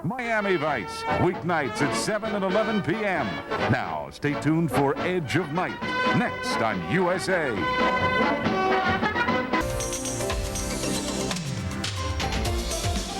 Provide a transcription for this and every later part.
Miami Vice, weeknights at 7 and 11 p.m. Now, stay tuned for Edge of Night, next on USA.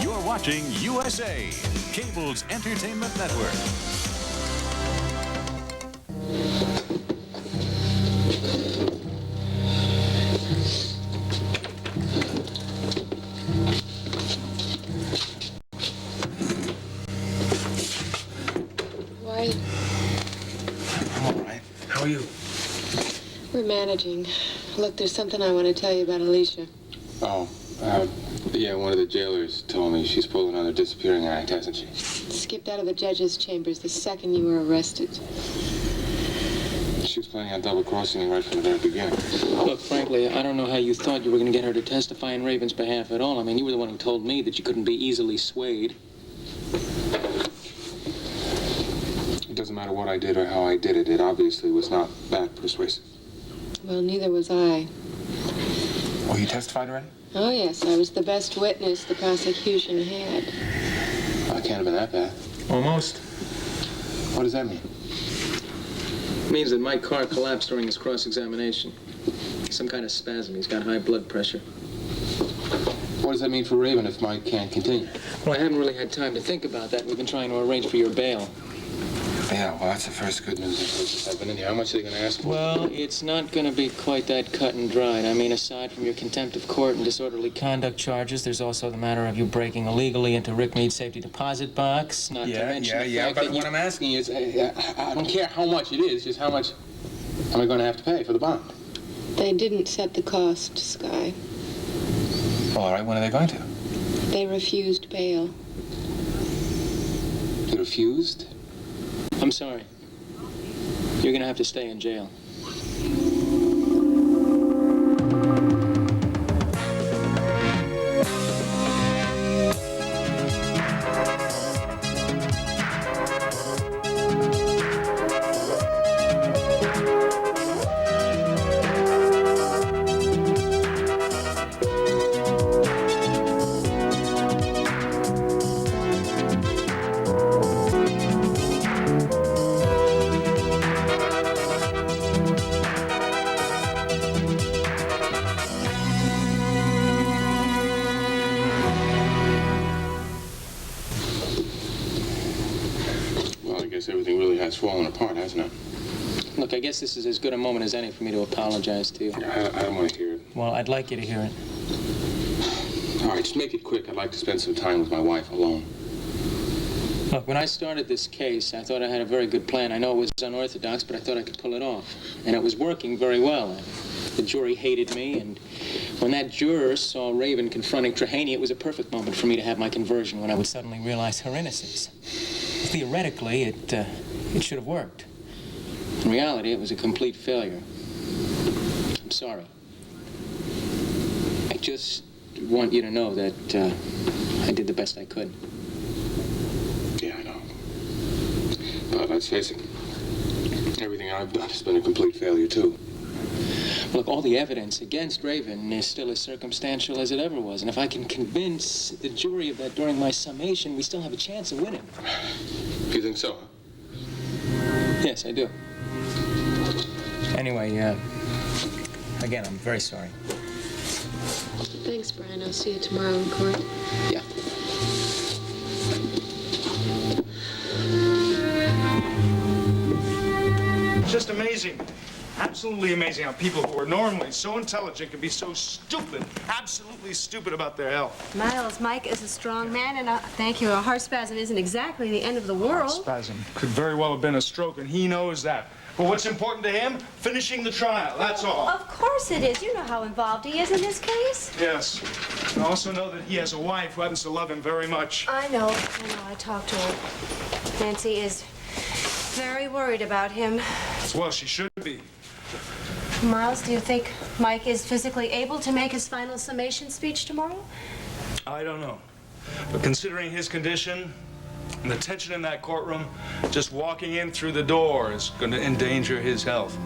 You're watching USA, Cable's entertainment network. I'm all right. How are you? We're managing. Look, there's something I want to tell you about Alicia. Oh, yeah, one of the jailers told me she's pulled another disappearing act, hasn't she? Skipped out of the judge's chambers the second you were arrested. She was planning on double-crossing me right from the very beginning. Look, frankly, I don't know how you thought you were going to get her to testify in Raven's behalf at all. I mean, you were the one who told me that you couldn't be easily swayed. It doesn't matter what I did or how I did it. It obviously was not that persuasive. Well, neither was I. Oh, you testified already? Oh, yes, I was the best witness the prosecution had. Well, it can't have been that bad. Almost. What does that mean? It means that Mike Carr collapsed during his cross-examination. Some kind of spasm. He's got high blood pressure. What does that mean for Raven if Mike can't continue? Well, I haven't really had time to think about that. We've been trying to arrange for your bail. Yeah, well, that's the first good news since I've been in here. How much are they going to ask for? Well, it's not going to be quite that cut and dried. I mean, aside from your contempt of court and disorderly conduct charges, there's also the matter of you breaking illegally into Rick Mead's safety deposit box. Not to mention the fact but that what I'm asking is, I don't care how much it is, just how much am I going to have to pay for the bond? They didn't set the cost, Sky. Well, all right, when are they going to? They refused bail. They refused? I'm sorry. You're going to have to stay in jail. Everything really has fallen apart, hasn't it? Look, I guess this is as good a moment as any for me to apologize to you. I don't want to hear it. Well, I'd like you to hear it. All right, just make it quick. I'd like to spend some time with my wife alone. Look, when I started this case, I thought I had a very good plan. I know it was unorthodox, but I thought I could pull it off. And it was working very well. The jury hated me, and when that juror saw Raven confronting Trahaney, it was a perfect moment for me to have my conversion when I would suddenly realize her innocence. Theoretically, it should have worked. In reality, it was a complete failure. I'm sorry. I just want you to know that I did the best I could. Yeah, I know. But let's face it, everything I've done has been a complete failure, too. Look, all the evidence against Raven is still as circumstantial as it ever was. And if I can convince the jury of that during my summation, we still have a chance of winning. You think so? Yes, I do. Anyway, again, I'm very sorry. Thanks, Brian. I'll see you tomorrow in court. Yeah. Just amazing. Absolutely amazing how people who are normally so intelligent can be so stupid, absolutely stupid about their health. Miles, Mike is a strong man, and thank you. A heart spasm isn't exactly the end of the world. Spasm could very well have been a stroke, and he knows that. But what's important to him? Finishing the trial, that's all. Of course it is. You know how involved he is in this case. Yes. I also know that he has a wife who happens to love him very much. I know. I talked to her. Nancy is very worried about him. Well, she should be. Miles, do you think Mike is physically able to make his final summation speech tomorrow? I don't know. But considering his condition and the tension in that courtroom, just walking in through the door is going to endanger his health.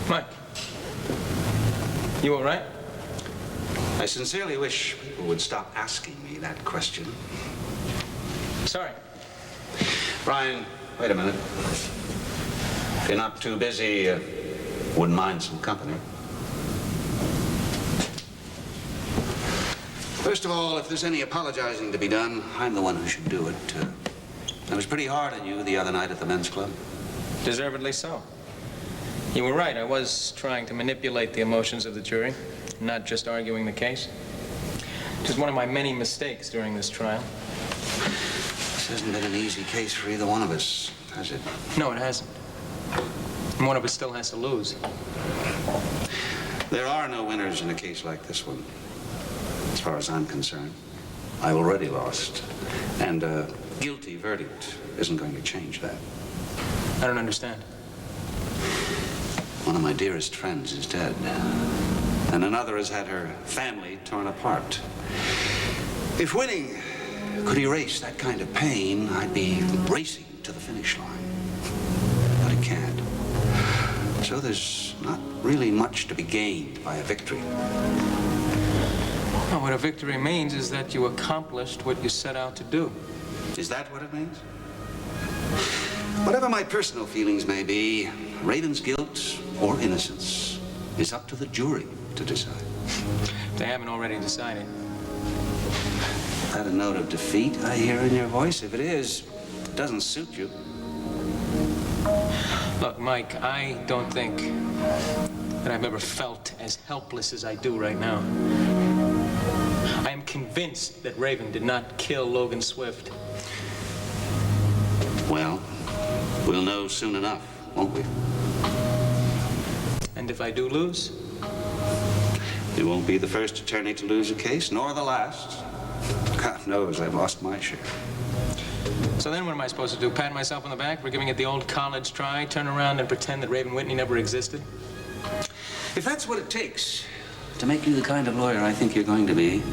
Mike, you all right? I sincerely wish people would stop asking me that question. Sorry. Brian, wait a minute. If you're not too busy, wouldn't mind some company. First of all, if there's any apologizing to be done, I'm the one who should do it. I was pretty hard on you the other night at the men's club. Deservedly so. You were right. I was trying to manipulate the emotions of the jury, not just arguing the case. Just one of my many mistakes during this trial. This hasn't been an easy case for either one of us, has it? No, it hasn't. And one of us still has to lose. There are no winners in a case like this one, as far as I'm concerned. I've already lost, and a guilty verdict isn't going to change that. I don't understand. One of my dearest friends is dead, and another has had her family torn apart. If winning could erase that kind of pain, I'd be racing to the finish line. But it can't. So there's not really much to be gained by a victory. Well, what a victory means is that you accomplished what you set out to do. Is that what it means? Whatever my personal feelings may be, Raven's guilt or innocence is up to the jury to decide. They haven't already decided. Is that a note of defeat I hear in your voice? If it is, it doesn't suit you. Look, Mike, I don't think that I've ever felt as helpless as I do right now. I am convinced that Raven did not kill Logan Swift. Well, we'll know soon enough, won't we? And if I do lose? You won't be the first attorney to lose a case, nor the last. God knows I've lost my share. So then what am I supposed to do? Pat myself on the back for giving it the old college try, turn around and pretend that Raven Whitney never existed? If that's what it takes to make you the kind of lawyer I think you're going to be,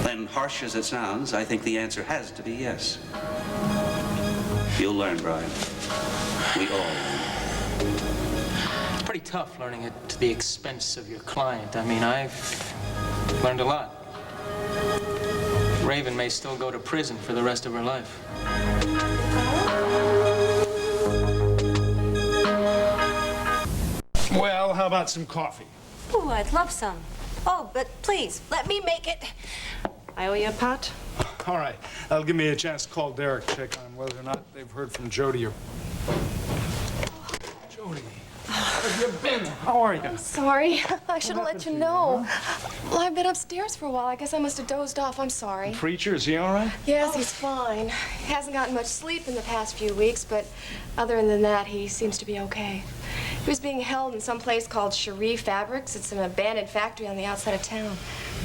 then harsh as it sounds, I think the answer has to be yes. You'll learn, Brian. We all learn. It's pretty tough learning it to the expense of your client. I mean, I've learned a lot. Raven may still go to prison for the rest of her life. Well, how about some coffee? Ooh, I'd love some. Oh, but please, let me make it. I owe you a pot. All right. That'll give me a chance to call Derek, check on whether or not they've heard from Jody or... Jody, where have you been? How are you? Sorry. I should have let you know. Well, I've been upstairs for a while. I guess I must have dozed off. I'm sorry. Preacher, is he all right? Yes, he's fine. He hasn't gotten much sleep in the past few weeks, but other than that, he seems to be okay. He was being held in some place called Cherie Fabrics. It's an abandoned factory on the outside of town.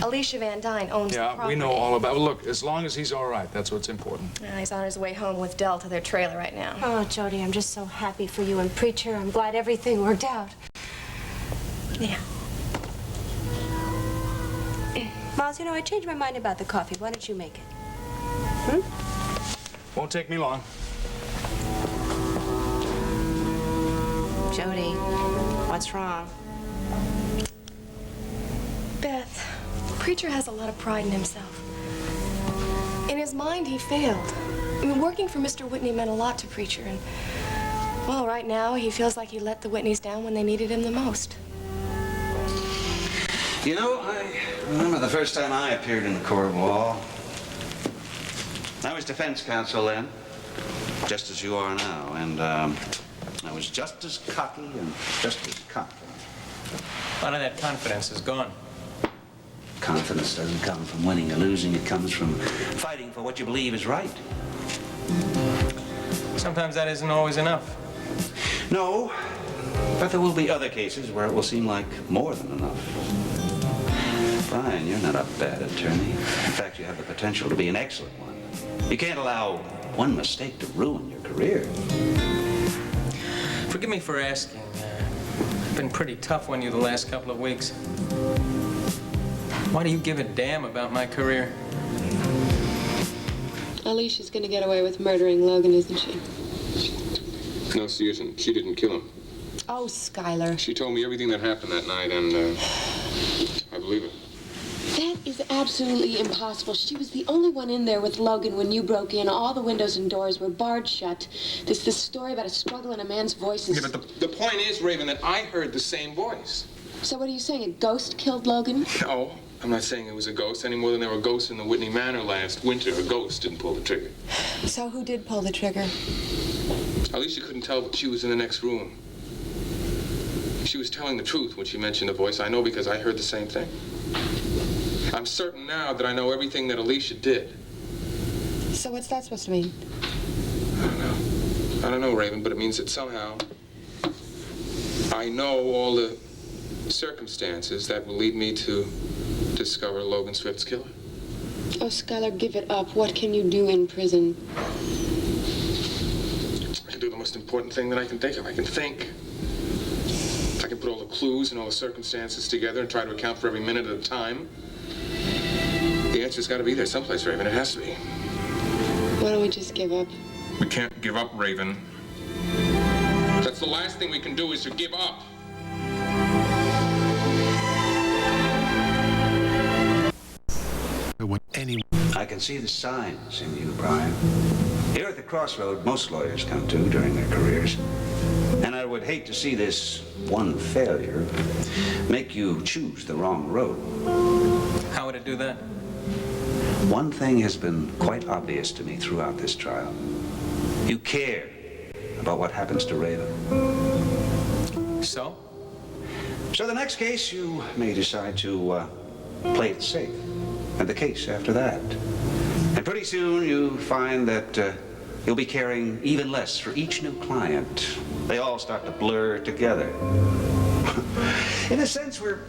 Alicia Van Dyne owns the property. Yeah, we know all about it. Look, as long as he's all right, that's what's important. Well, he's on his way home with Dell to their trailer right now. Oh, Jody, I'm just so happy for you and Preacher. I'm glad everything worked out. Yeah. Miles, you know, I changed my mind about the coffee. Why don't you make it? Won't take me long. Jody, what's wrong? Beth, Preacher has a lot of pride in himself. In his mind, he failed. I mean, working for Mr. Whitney meant a lot to Preacher, and, well, right now, he feels like he let the Whitneys down when they needed him the most. You know, I remember the first time I appeared in the court of law. I was defense counsel then, just as you are now, and I was just as cocky and just as confident. A lot of that confidence is gone. Confidence doesn't come from winning or losing. It comes from fighting for what you believe is right. Sometimes that isn't always enough. No, but there will be other cases where it will seem like more than enough. Brian, you're not a bad attorney. In fact, you have the potential to be an excellent one. You can't allow one mistake to ruin your career. Forgive me for asking. It's been pretty tough on you the last couple of weeks. Why do you give a damn about my career? Alicia's gonna get away with murdering Logan, isn't she? No, she isn't. She didn't kill him. Oh, Skylar. She told me everything that happened that night, and I believe it. That is absolutely impossible. She was the only one in there with Logan when you broke in. All the windows and doors were barred shut. This story about a struggle in a man's voice is... Yeah, but the point is, Raven, that I heard the same voice. So what are you saying? A ghost killed Logan? No, I'm not saying it was a ghost any more than there were ghosts in the Whitney Manor last winter. A ghost didn't pull the trigger. So who did pull the trigger? Alicia couldn't tell, but she was in the next room. She was telling the truth when she mentioned the voice. I know because I heard the same thing. I'm certain now that I know everything that Alicia did. So what's that supposed to mean? I don't know, Raven, but it means that somehow I know all the circumstances that will lead me to discover Logan Swift's killer. Oh, Skylar, give it up. What can you do in prison? I can do the most important thing that I can think of. I can think. I can put all the clues and all the circumstances together and try to account for every minute at a time. The answer's got to be there someplace, Raven. It has to be. Why don't we just give up? We can't give up, Raven. That's the last thing we can do is to give up. I can see the signs in you, Brian. Here at the crossroad, most lawyers come to during their careers. And I would hate to see this one failure make you choose the wrong road. How would it do that? One thing has been quite obvious to me throughout this trial. You care about what happens to Raven. So? So the next case, you may decide to play it safe. And the case after that. And pretty soon you find that you'll be caring even less for each new client. They all start to blur together. In a sense, we're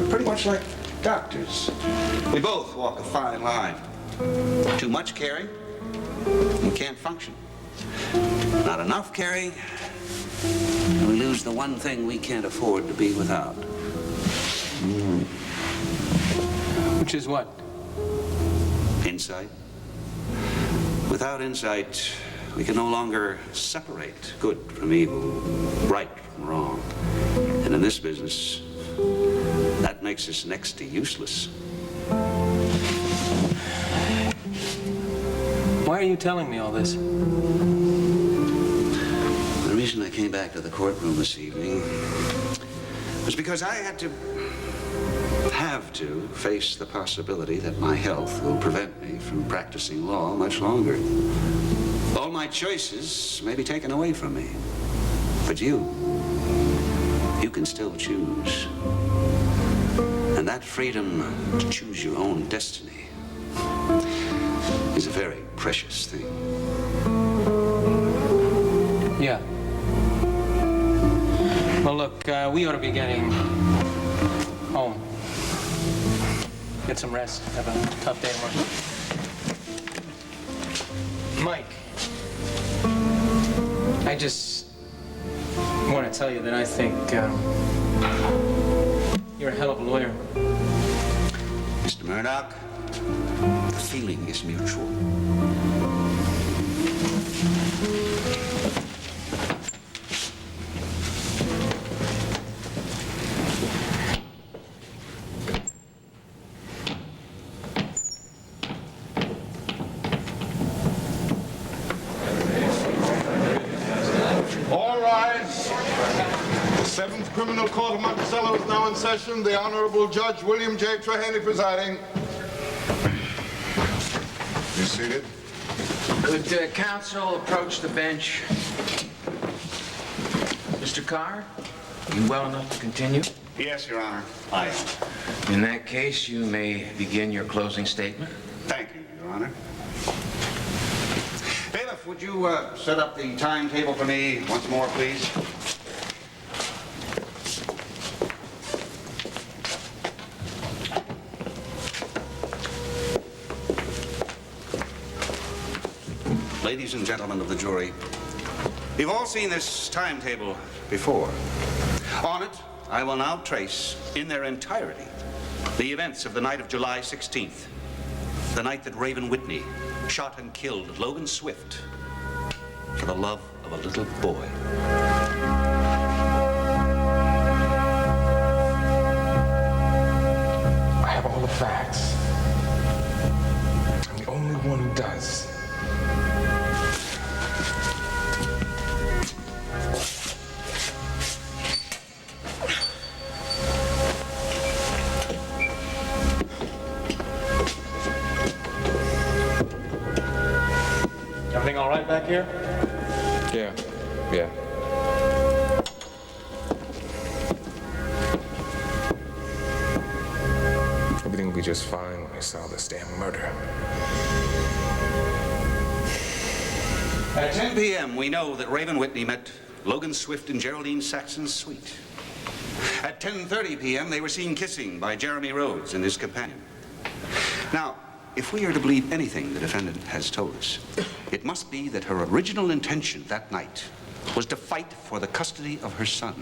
pretty much like doctors. We both walk a fine line. Too much caring, we can't function. Not enough caring, and we lose the one thing we can't afford to be without. Which is what? Insight. Without insight, we can no longer separate good from evil, right from wrong. And in this business, that makes us next to useless. Why are you telling me all this? The reason I came back to the courtroom this evening was because I have to face the possibility that my health will prevent me from practicing law much longer. All my choices may be taken away from me. But you can still choose. And that freedom to choose your own destiny is a very precious thing. Yeah. Well, look, we ought to be getting home. Get some rest. Have a tough day tomorrow. Mike, I just want to tell you that I think you're a hell of a lawyer. Mr. Murdoch, the feeling is mutual. Criminal Court of Monticello is now in session. The Honorable Judge William J. Trahaney presiding. You seated? Could counsel approach the bench? Mr. Carr, are you well enough to continue? Yes, Your Honor. I am. In that case, you may begin your closing statement. Thank you, Your Honor. Bailiff, would you set up the timetable for me once more, please? Ladies and gentlemen of the jury, you've all seen this timetable before. On it, I will now trace, in their entirety, the events of the night of July 16th, the night that Raven Whitney shot and killed Logan Swift for the love of a little boy. back here? Yeah. Everything will be just fine when we solve this damn murder. At 10 p.m., we know that Raven Whitney met Logan Swift in Geraldine Saxon's suite. At 10:30 p.m., they were seen kissing by Jeremy Rhodes and his companion. Now, if we are to believe anything the defendant has told us, it must be that her original intention that night was to fight for the custody of her son.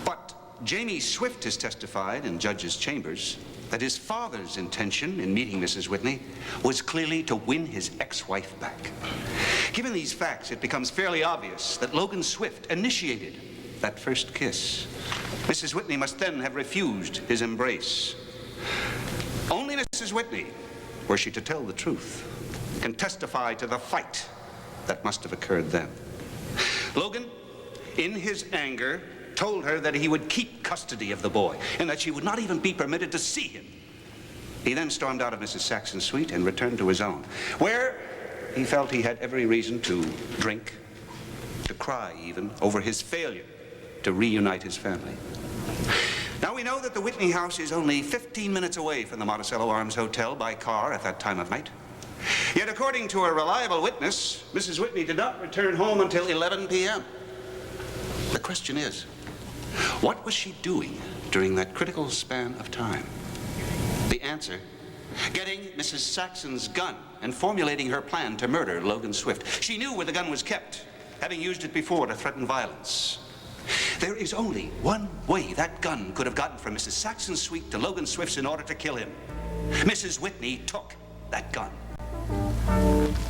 But Jamie Swift has testified in judge's chambers that his father's intention in meeting Mrs. Whitney was clearly to win his ex-wife back. Given these facts, it becomes fairly obvious that Logan Swift initiated that first kiss. Mrs. Whitney must then have refused his embrace. Only Mrs. Whitney, were she to tell the truth, can testify to the fight that must have occurred then. Logan, in his anger, told her that he would keep custody of the boy and that she would not even be permitted to see him. He then stormed out of Mrs. Saxon's suite and returned to his own, where he felt he had every reason to drink, to cry even, over his failure to reunite his family. Now, we know that the Whitney house is only 15 minutes away from the Monticello Arms Hotel by car at that time of night. Yet, according to a reliable witness, Mrs. Whitney did not return home until 11 p.m. The question is, what was she doing during that critical span of time? The answer, getting Mrs. Saxon's gun and formulating her plan to murder Logan Swift. She knew where the gun was kept, having used it before to threaten violence. There is only one way that gun could have gotten from Mrs. Saxon's suite to Logan Swift's in order to kill him. Mrs. Whitney took that gun.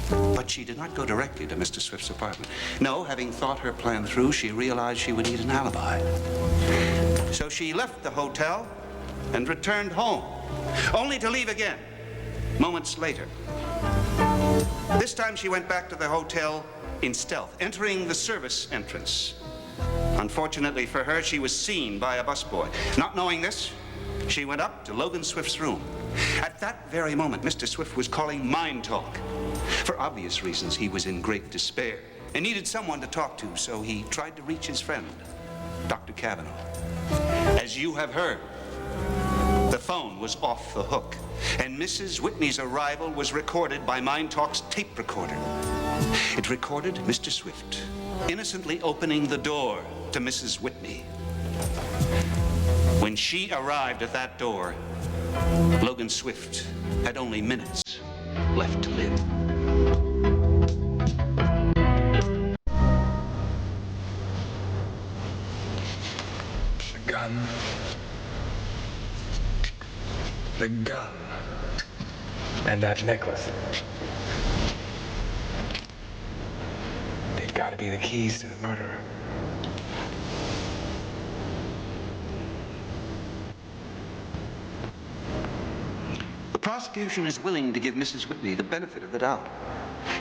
But she did not go directly to Mr. Swift's apartment. No, having thought her plan through, she realized she would need an alibi. So she left the hotel and returned home, only to leave again moments later. This time she went back to the hotel in stealth, entering the service entrance. Unfortunately for her, she was seen by a busboy. Not knowing this, she went up to Logan Swift's room. At that very moment, Mr. Swift was calling mind talk. For obvious reasons, he was in great despair and needed someone to talk to, so he tried to reach his friend, Dr. Kavanaugh. As you have heard, the phone was off the hook, and Mrs. Whitney's arrival was recorded by Mind Talk's tape recorder. It recorded Mr. Swift innocently opening the door to Mrs. Whitney. When she arrived at that door, Logan Swift had only minutes left to live. The gun. The gun. And that necklace. They've got to be the keys to the murderer. The prosecution is willing to give Mrs. Whitney the benefit of the doubt.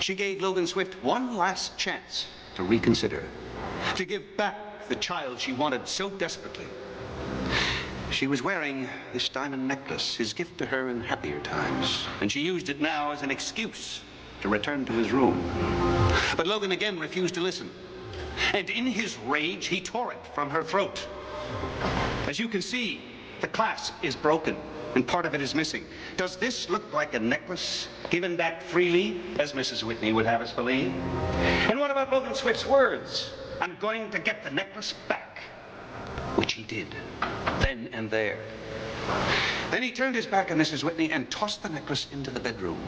She gave Logan Swift one last chance to reconsider, to give back the child she wanted so desperately. She was wearing this diamond necklace, his gift to her in happier times, and she used it now as an excuse to return to his room. But Logan again refused to listen, and in his rage, he tore it from her throat. As you can see, the clasp is broken, and part of it is missing. Does this look like a necklace given back freely, as Mrs. Whitney would have us believe? And what about Logan Swift's words? I'm going to get the necklace back. Which he did, then and there. Then he turned his back on Mrs. Whitney and tossed the necklace into the bedroom,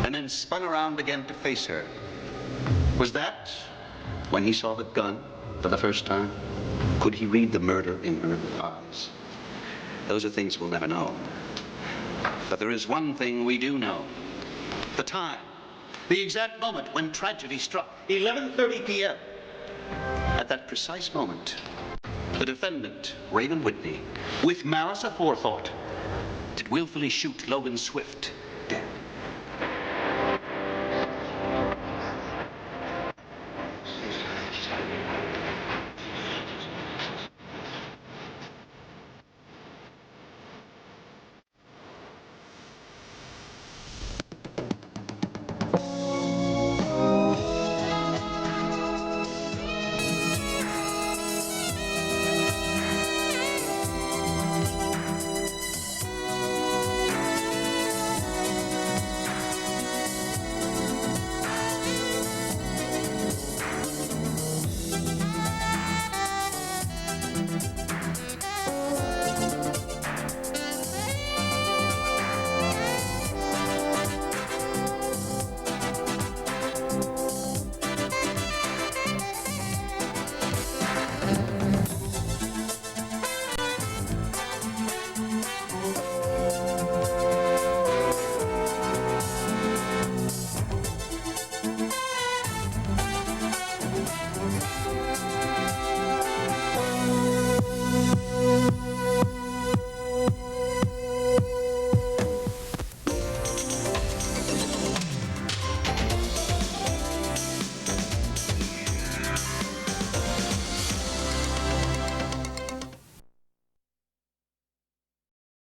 and then spun around again to face her. Was that when he saw the gun for the first time? Could he read the murder in her eyes? Those are things we'll never know. But there is one thing we do know. The time, the exact moment when tragedy struck, 11:30 p.m. At that precise moment, the defendant, Raven Whitney, with malice aforethought, did willfully shoot Logan Swift